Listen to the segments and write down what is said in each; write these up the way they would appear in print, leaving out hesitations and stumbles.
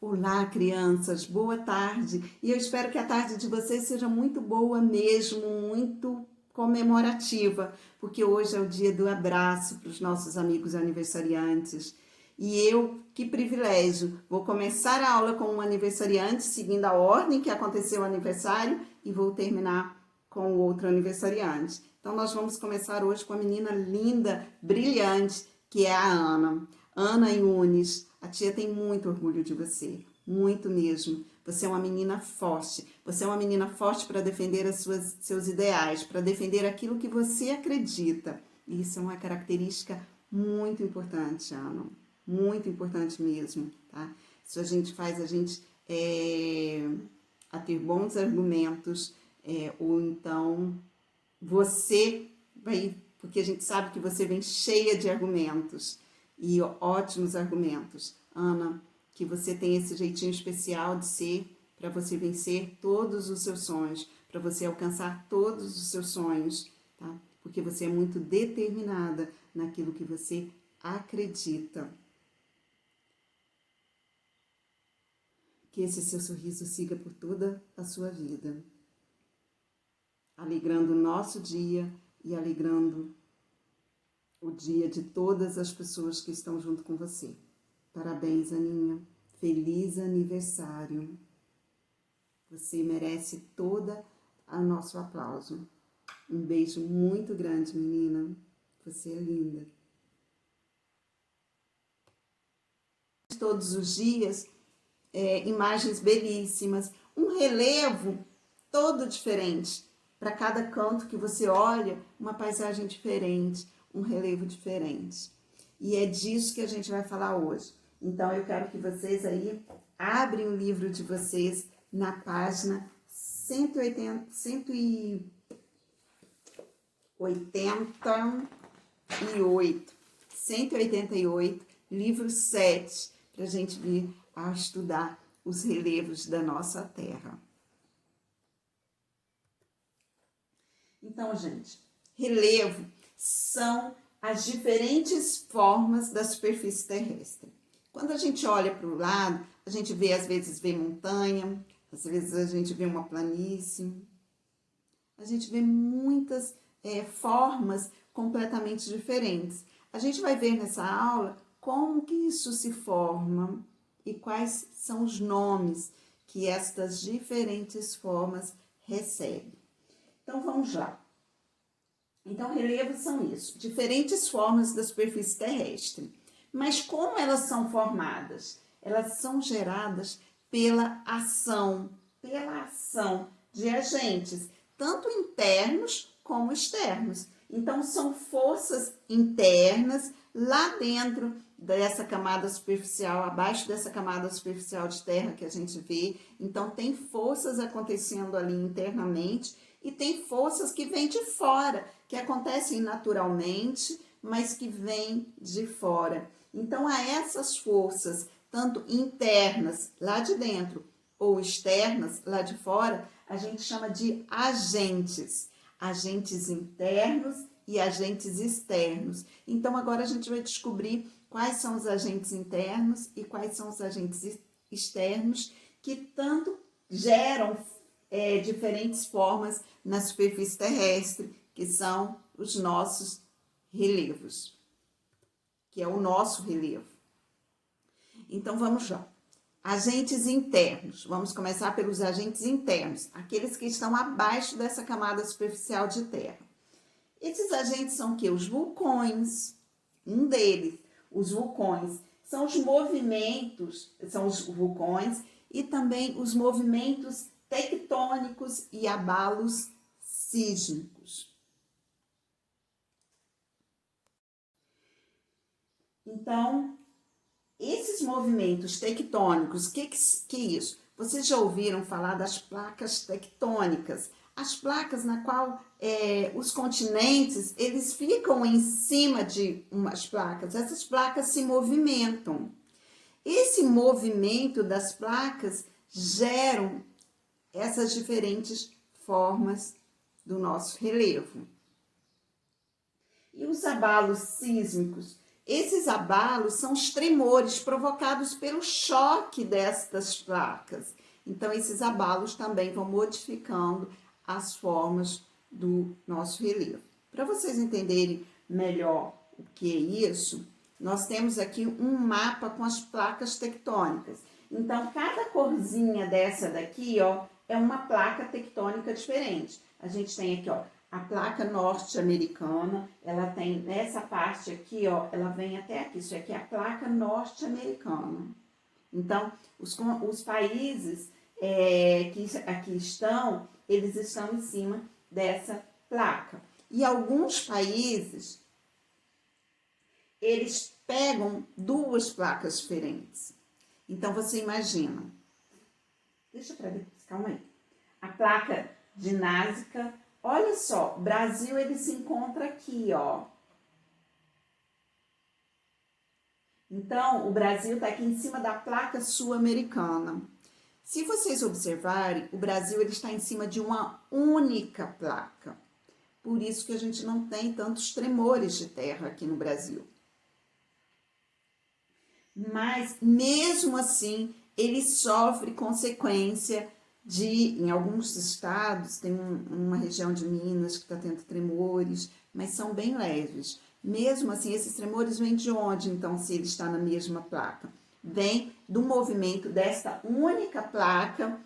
Olá, crianças, boa tarde. E eu espero que a tarde de vocês seja muito boa mesmo, muito comemorativa, porque hoje é o dia do abraço para os nossos amigos aniversariantes. E eu, que privilégio, vou começar a aula com um aniversariante, seguindo a ordem que aconteceu o aniversário, e vou terminar com o outro aniversariante. Então, nós vamos começar hoje com a menina linda, brilhante, que é a Ana. Ana Yunis, a tia tem muito orgulho de você, muito mesmo. Você é uma menina forte, você é uma menina forte para defender seus ideais, para defender aquilo que você acredita. E isso é uma característica muito importante, Ana, muito importante mesmo, tá? Isso a gente faz a gente a ter bons argumentos, ou então você vai, porque a gente sabe que você vem cheia de argumentos, e ótimos argumentos. Ana, que você tem esse jeitinho especial de ser, para você vencer todos os seus sonhos, para você alcançar todos os seus sonhos, tá? Porque você é muito determinada naquilo que você acredita. Que esse seu sorriso siga por toda a sua vida, alegrando o nosso dia e alegrando o dia de todas as pessoas que estão junto com você. Parabéns, Aninha. Feliz aniversário. Você merece todo o nosso aplauso. Um beijo muito grande, menina. Você é linda. Todos os dias, imagens belíssimas, um relevo todo diferente. Para cada canto que você olha, uma paisagem diferente, um relevo diferente. E é disso que a gente vai falar hoje. Então, eu quero que vocês aí abrem o livro de vocês na página 188, livro 7, para a gente vir a estudar os relevos da nossa Terra. Então, gente, relevo são as diferentes formas da superfície terrestre. Quando a gente olha para o lado, a gente vê, às vezes, montanha, às vezes a gente vê uma planície. A gente vê muitas formas completamente diferentes. A gente vai ver nessa aula como que isso se forma e quais são os nomes que estas diferentes formas recebem. Então, vamos lá. Então, relevos são isso, diferentes formas da superfície terrestre. Mas como elas são formadas? Elas são geradas pela ação de agentes, tanto internos como externos. Então, são forças internas lá dentro dessa camada superficial, abaixo dessa camada superficial de terra que a gente vê. Então, tem forças acontecendo ali internamente e tem forças que vêm de fora, que acontecem naturalmente, mas que vêm de fora. Então, a essas forças, tanto internas lá de dentro ou externas lá de fora, a gente chama de agentes. Agentes internos e agentes externos. Então, agora a gente vai descobrir quais são os agentes internos e quais são os agentes externos que tanto geram diferentes formas na superfície terrestre, que são os nossos relevos, que é o nosso relevo. Então, vamos lá. Agentes internos. Vamos começar pelos agentes internos, aqueles que estão abaixo dessa camada superficial de terra. Esses agentes são o quê? Os vulcões. Um deles, os vulcões, são os movimentos, são os vulcões e também os movimentos tectônicos e abalos sísmicos. Então, esses movimentos tectônicos, que é isso? Vocês já ouviram falar das placas tectônicas? As placas na qual os continentes, eles ficam em cima de umas placas. Essas placas se movimentam. Esse movimento das placas geram essas diferentes formas do nosso relevo. E os abalos sísmicos, Esses abalos são os tremores provocados pelo choque destas placas. Então, esses abalos também vão modificando as formas do nosso relevo. Para vocês entenderem melhor o que é isso, nós temos aqui um mapa com as placas tectônicas. Então, cada corzinha dessa daqui, ó, é uma placa tectônica diferente. A gente tem aqui, ó, a placa norte-americana, ela tem nessa parte aqui, ó, ela vem até aqui. Isso aqui é a placa norte-americana. Então, os países que aqui estão, eles estão em cima dessa placa. E alguns países, eles pegam duas placas diferentes. Então, você imagina. Deixa para ver, calma aí. A placa ginásica, olha só, Brasil, ele se encontra aqui, ó. Então, o Brasil está aqui em cima da placa sul-americana. Se vocês observarem, o Brasil ele está em cima de uma única placa. Por isso que a gente não tem tantos tremores de terra aqui no Brasil. Mas, mesmo assim, ele sofre consequência em alguns estados, tem uma região de Minas que está tendo tremores, mas são bem leves. Mesmo assim, esses tremores vêm de onde, então, se ele está na mesma placa? Vem do movimento desta única placa,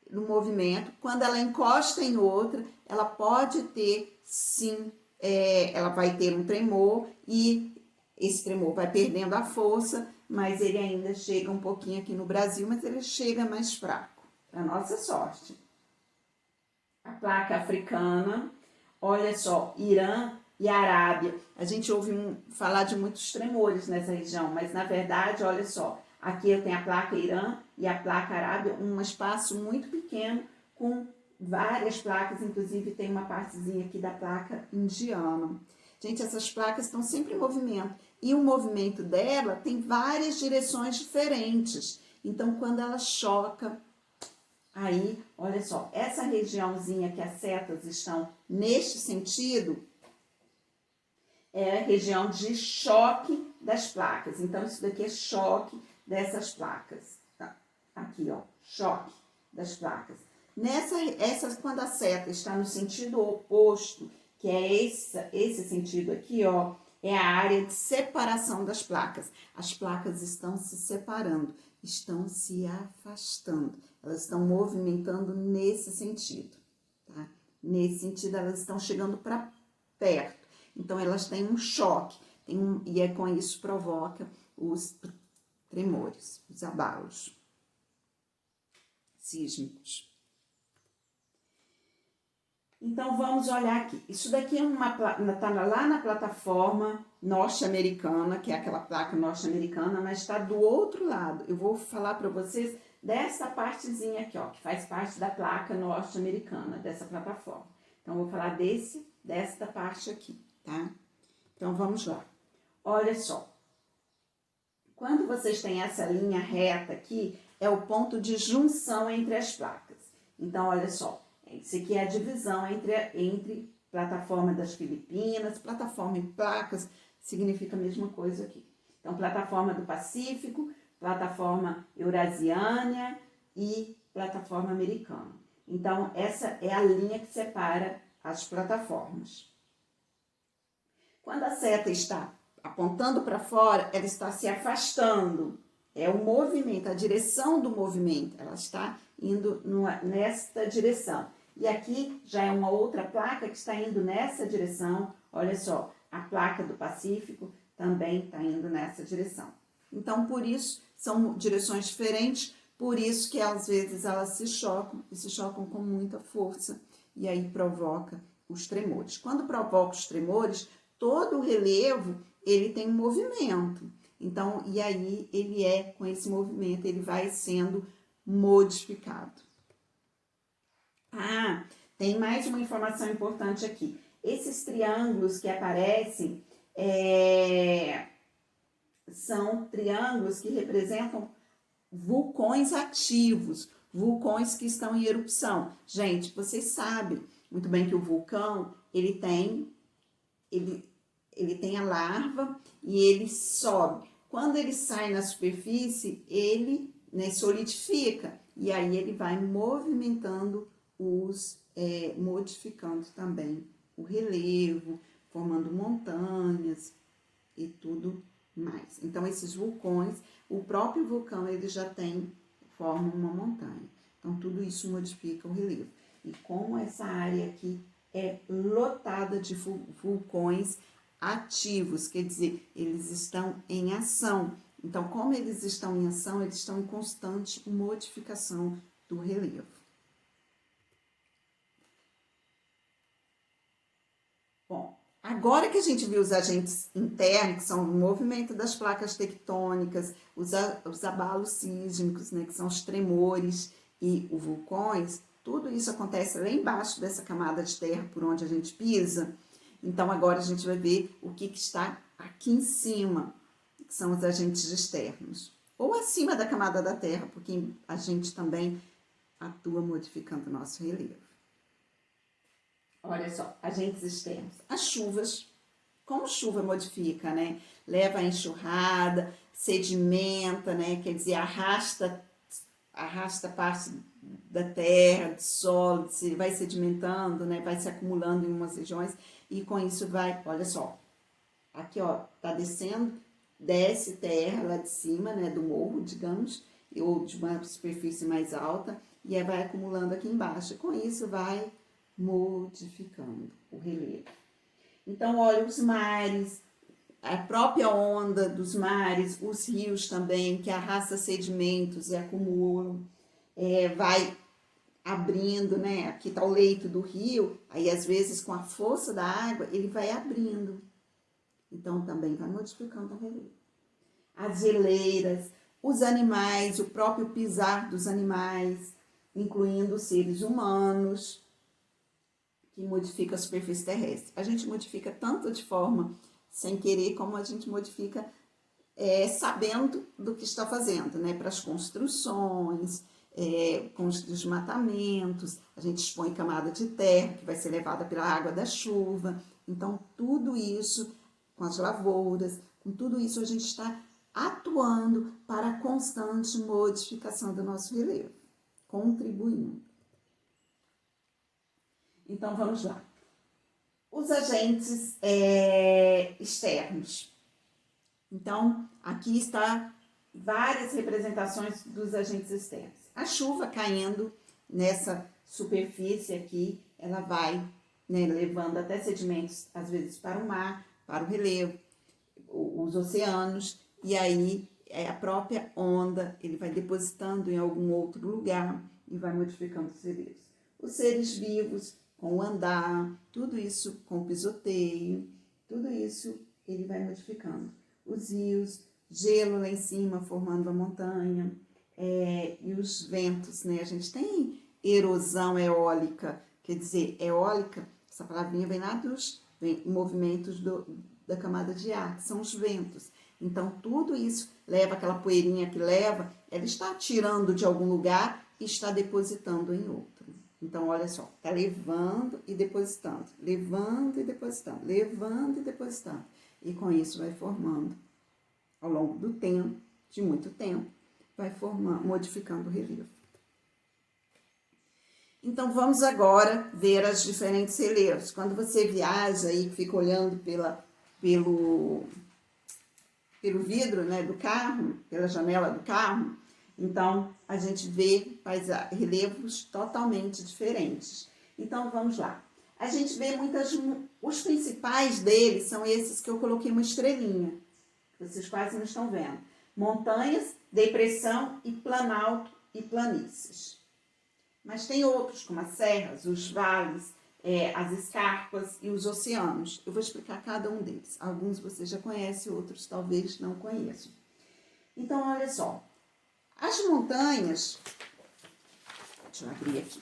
no movimento. Quando ela encosta em outra, ela pode ter, sim, ela vai ter um tremor e esse tremor vai perdendo a força, mas ele ainda chega um pouquinho aqui no Brasil, mas ele chega mais fraco, para nossa sorte. A placa africana, olha só, Irã e Arábia. A gente ouve falar de muitos tremores nessa região, mas na verdade, olha só, aqui eu tenho a placa Irã e a placa Arábia, um espaço muito pequeno com várias placas, inclusive tem uma partezinha aqui da placa indiana. Gente, essas placas estão sempre em movimento e o movimento dela tem várias direções diferentes. Então, quando ela choca, aí, olha só, essa regiãozinha que as setas estão neste sentido é a região de choque das placas. Então, isso daqui é choque dessas placas. Tá? Aqui, ó, choque das placas. Quando a seta está no sentido oposto, que é esse sentido aqui, ó, é a área de separação das placas. As placas estão se separando, estão se afastando. Elas estão movimentando nesse sentido, tá? Nesse sentido, elas estão chegando para perto. Então, elas têm um choque, e é com isso provoca os tremores, os abalos sísmicos. Então, vamos olhar aqui. Isso daqui está lá na plataforma norte-americana, que é aquela placa norte-americana, mas está do outro lado. Eu vou falar para vocês dessa partezinha aqui, ó, que faz parte da placa norte-americana, dessa plataforma. Então, eu vou falar desta parte aqui, tá? Então, vamos lá. Olha só. Quando vocês têm essa linha reta aqui, é o ponto de junção entre as placas. Então, olha só. Isso aqui é a divisão entre plataforma das Filipinas, plataforma em placas, significa a mesma coisa aqui. Então, plataforma do Pacífico, plataforma eurasiana e plataforma americana. Então, essa é a linha que separa as plataformas. Quando a seta está apontando para fora, ela está se afastando. É o movimento, a direção do movimento, ela está indo nesta direção. E aqui já é uma outra placa que está indo nessa direção. Olha só, a placa do Pacífico também está indo nessa direção. Então, por isso, são direções diferentes, por isso que às vezes elas se chocam, e se chocam com muita força, e aí provoca os tremores. Quando provoca os tremores, todo o relevo, ele tem um movimento. Então, e aí, com esse movimento, ele vai sendo modificado. Ah, tem mais uma informação importante aqui. Esses triângulos que aparecem são triângulos que representam vulcões ativos, vulcões que estão em erupção. Gente, vocês sabem muito bem que o vulcão, ele ele tem a larva e ele sobe. Quando ele sai na superfície, ele, né, solidifica e aí ele vai movimentando modificando também o relevo, formando montanhas e tudo mais. Então, esses vulcões, o próprio vulcão, ele já forma uma montanha. Então, tudo isso modifica o relevo. E como essa área aqui é lotada de vulcões ativos, quer dizer, eles estão em ação. Então, como eles estão em ação, eles estão em constante modificação do relevo. Bom, agora que a gente viu os agentes internos, que são o movimento das placas tectônicas, os abalos sísmicos, né, que são os tremores e os vulcões, tudo isso acontece lá embaixo dessa camada de terra por onde a gente pisa. Então, agora a gente vai ver o que está aqui em cima, que são os agentes externos. Ou acima da camada da terra, porque a gente também atua modificando o nosso relevo. Olha só, agentes externos. As chuvas, como chuva modifica, né? Leva a enxurrada, sedimenta, né? Quer dizer, arrasta parte da terra, do solo, vai sedimentando, né? Vai se acumulando em umas regiões e com isso vai, olha só, aqui ó, tá descendo, desce terra lá de cima, né? Do morro, digamos, ou de uma superfície mais alta e aí vai acumulando aqui embaixo. Com isso vai modificando o relevo. Então, olha, os mares, a própria onda dos mares, os rios também, que arrasta sedimentos e acumulam, vai abrindo, né? Aqui está o leito do rio, aí às vezes com a força da água, ele vai abrindo. Então, também vai modificando o relevo. As geleiras, os animais, o próprio pisar dos animais, incluindo os seres humanos, que modifica a superfície terrestre. A gente modifica tanto de forma sem querer, como a gente modifica sabendo do que está fazendo, né? Para as construções, com os desmatamentos, a gente expõe camada de terra, que vai ser levada pela água da chuva. Então, tudo isso, com as lavouras, com tudo isso, a gente está atuando para a constante modificação do nosso relevo, contribuindo. Então, vamos lá. Os agentes externos. Então, aqui está várias representações dos agentes externos. A chuva caindo nessa superfície aqui, ela vai, né, levando até sedimentos, às vezes para o mar, para o relevo, os oceanos, e aí a própria onda, ele vai depositando em algum outro lugar e vai modificando os relevos. Os seres vivos, com o andar, tudo isso com o pisoteio, tudo isso ele vai modificando. Os rios, gelo lá em cima formando a montanha, e os ventos, né? A gente tem erosão eólica, quer dizer, eólica, essa palavrinha vem lá dos movimentos da camada de ar, que são os ventos. Então, tudo isso leva aquela poeirinha que leva, ela está tirando de algum lugar e está depositando em outro. Então, olha só, tá levando e depositando, levando e depositando, levando e depositando. E com isso vai formando, ao longo do tempo, de muito tempo, vai formando, modificando o relevo. Então, vamos agora ver as diferentes relevos. Quando você viaja e fica olhando pelo vidro, né, do carro, pela janela do carro, então a gente vê relevos totalmente diferentes. Então, vamos lá. A gente vê os principais deles são esses que eu coloquei uma estrelinha, que vocês quase não estão vendo. Montanhas, depressão e planalto e planícies. Mas tem outros, como as serras, os vales, as escarpas e os oceanos. Eu vou explicar cada um deles. Alguns vocês já conhecem, outros talvez não conheçam. Então, olha só. As montanhas... Deixa eu abrir aqui.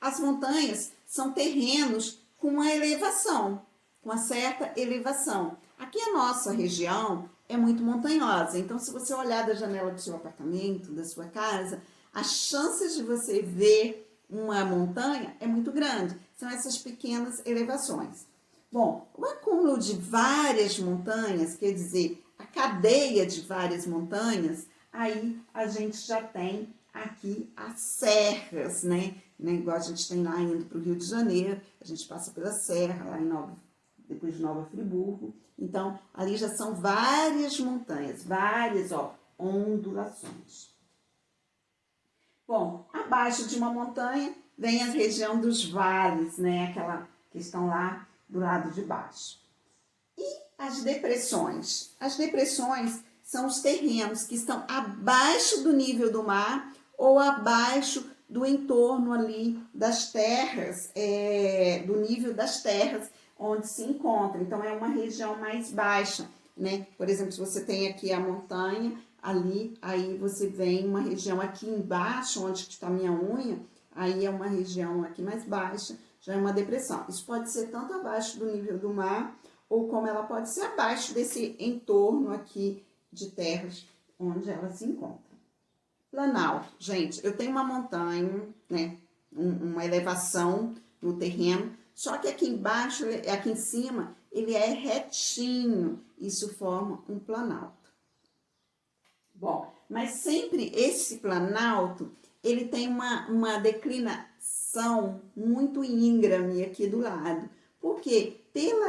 As montanhas são terrenos com uma elevação, com uma certa elevação. Aqui a nossa região é muito montanhosa. Então, se você olhar da janela do seu apartamento, da sua casa, as chances de você ver uma montanha é muito grande. São essas pequenas elevações. Bom, o acúmulo de várias montanhas, quer dizer, a cadeia de várias montanhas, aí a gente já tem aqui as serras, né? Igual a gente tem lá indo para o Rio de Janeiro, a gente passa pela serra, lá depois de Nova Friburgo. Então, ali já são várias montanhas, várias, ó, ondulações. Bom, abaixo de uma montanha vem a região dos vales, né? Aquela que estão lá do lado de baixo. E as depressões? As depressões são os terrenos que estão abaixo do nível do mar ou abaixo do entorno ali das terras, do nível das terras onde se encontra. Então, é uma região mais baixa, né? Por exemplo, se você tem aqui a montanha, ali, aí você vem uma região aqui embaixo, onde está a minha unha, aí é uma região aqui mais baixa, já é uma depressão. Isso pode ser tanto abaixo do nível do mar, ou como ela pode ser abaixo desse entorno aqui de terras onde ela se encontra. Planalto, gente, eu tenho uma montanha, né, uma elevação no terreno, só que aqui embaixo, aqui em cima, ele é retinho, isso forma um planalto. Bom, mas sempre esse planalto, ele tem uma declinação muito íngreme aqui do lado. Por quê?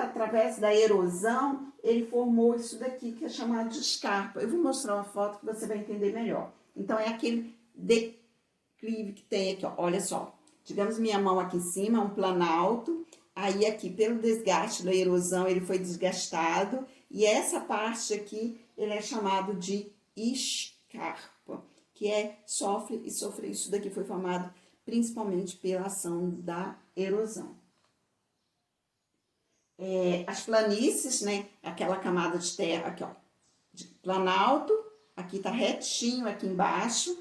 Através da erosão, ele formou isso daqui que é chamado de escarpa. Eu vou mostrar uma foto que você vai entender melhor. Então, é aquele declive que tem aqui, ó. Olha só. Digamos minha mão aqui em cima, um planalto. Aí aqui, pelo desgaste da erosão, ele foi desgastado. E essa parte aqui, ele é chamado de escarpa, que sofre. Isso daqui foi formado principalmente pela ação da erosão. As planícies, né, aquela camada de terra aqui, ó, de planalto, aqui tá retinho aqui embaixo,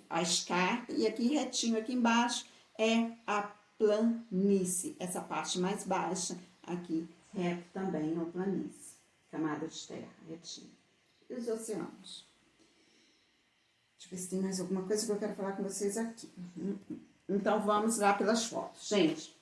a escarpa, e aqui retinho aqui embaixo é a planície, essa parte mais baixa aqui, reto também no planície, camada de terra, retinho. E os oceanos? Deixa eu ver se tem mais alguma coisa que eu quero falar com vocês aqui. Então, vamos lá pelas fotos. Gente,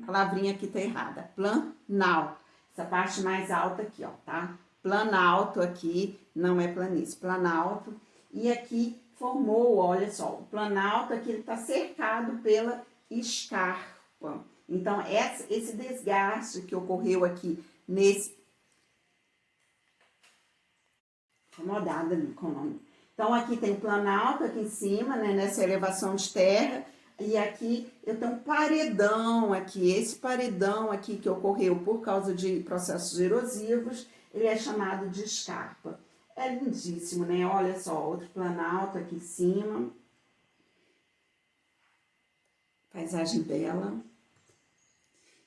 palavrinha aqui tá errada. Planalto. Essa parte mais alta aqui, ó, tá? Planalto aqui, não é planície. Planalto. E aqui formou, olha só, o planalto aqui ele tá cercado pela escarpa. Então, esse desgaste que ocorreu aqui nesse... Acomodada ali com o nome. Então, aqui tem o planalto aqui em cima, né, nessa elevação de terra. E aqui eu tenho um paredão aqui. Esse paredão aqui que ocorreu por causa de processos erosivos, ele é chamado de escarpa. É lindíssimo, né? Olha só, outro planalto aqui em cima. Paisagem bela.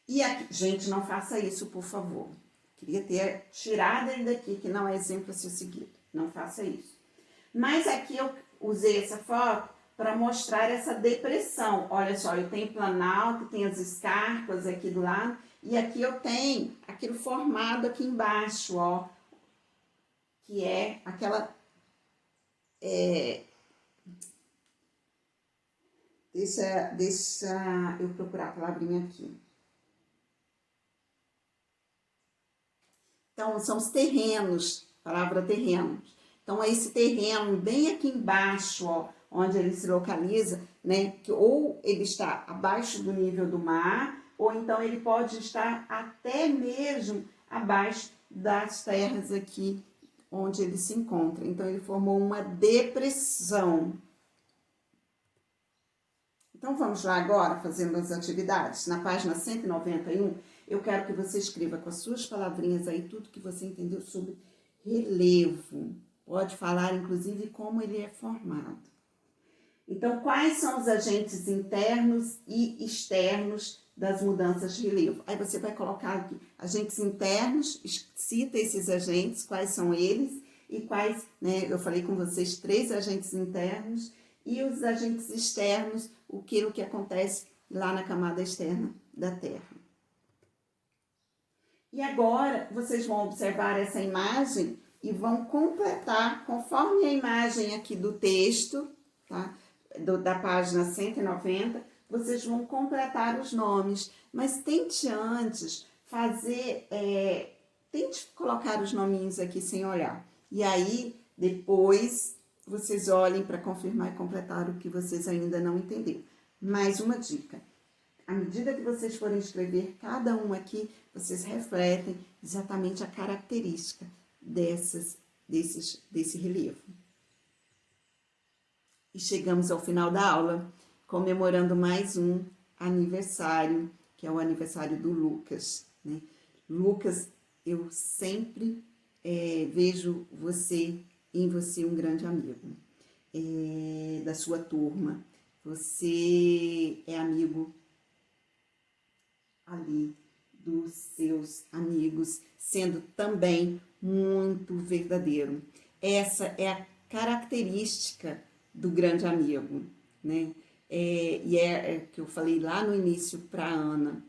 E aqui, gente, não faça isso, por favor. Queria ter tirado ele daqui, que não é exemplo a ser seguido. Não faça isso. Mas aqui eu usei essa foto para mostrar essa depressão. Olha só, eu tenho planalto, tenho as escarpas aqui do lado, e aqui eu tenho aquilo formado aqui embaixo, ó, que é aquela... Deixa eu procurar a palavrinha aqui. Então, são os terrenos, palavra terrenos. Então, é esse terreno bem aqui embaixo, ó, onde ele se localiza, né, que ou ele está abaixo do nível do mar, ou então ele pode estar até mesmo abaixo das terras aqui onde ele se encontra. Então, ele formou uma depressão. Então, vamos lá agora, fazendo as atividades. Na página 191, eu quero que você escreva com as suas palavrinhas aí tudo que você entendeu sobre relevo. Pode falar, inclusive, como ele é formado. Então, quais são os agentes internos e externos das mudanças de relevo? Aí você vai colocar aqui agentes internos, cita esses agentes, quais são eles e quais, né, eu falei com vocês 3 agentes internos e os agentes externos, aquilo que acontece lá na camada externa da Terra. E agora, vocês vão observar essa imagem e vão completar, conforme a imagem aqui do texto, tá? Da página 190, vocês vão completar os nomes, mas tente antes tente colocar os nominhos aqui sem olhar. E aí, depois, vocês olhem para confirmar e completar o que vocês ainda não entenderam. Mais uma dica. À medida que vocês forem escrever cada um aqui, vocês refletem exatamente a característica desse relevo. E chegamos ao final da aula, comemorando mais um aniversário, que é o aniversário do Lucas, né? Lucas, eu sempre vejo em você um grande amigo da sua turma. Você é amigo ali dos seus amigos, sendo também muito verdadeiro. Essa é a característica do grande amigo, né? E é que eu falei lá no início para a Ana,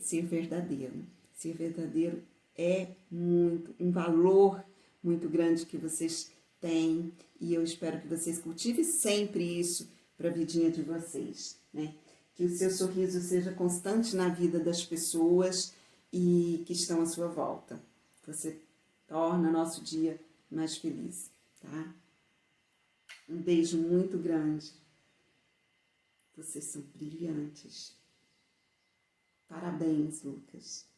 ser verdadeiro. Ser verdadeiro é um valor muito grande que vocês têm, e eu espero que vocês cultivem sempre isso para a vidinha de vocês, né? Que o seu sorriso seja constante na vida das pessoas e que estão à sua volta. Você torna nosso dia mais feliz, tá? Um beijo muito grande. Vocês são brilhantes. Parabéns, Lucas.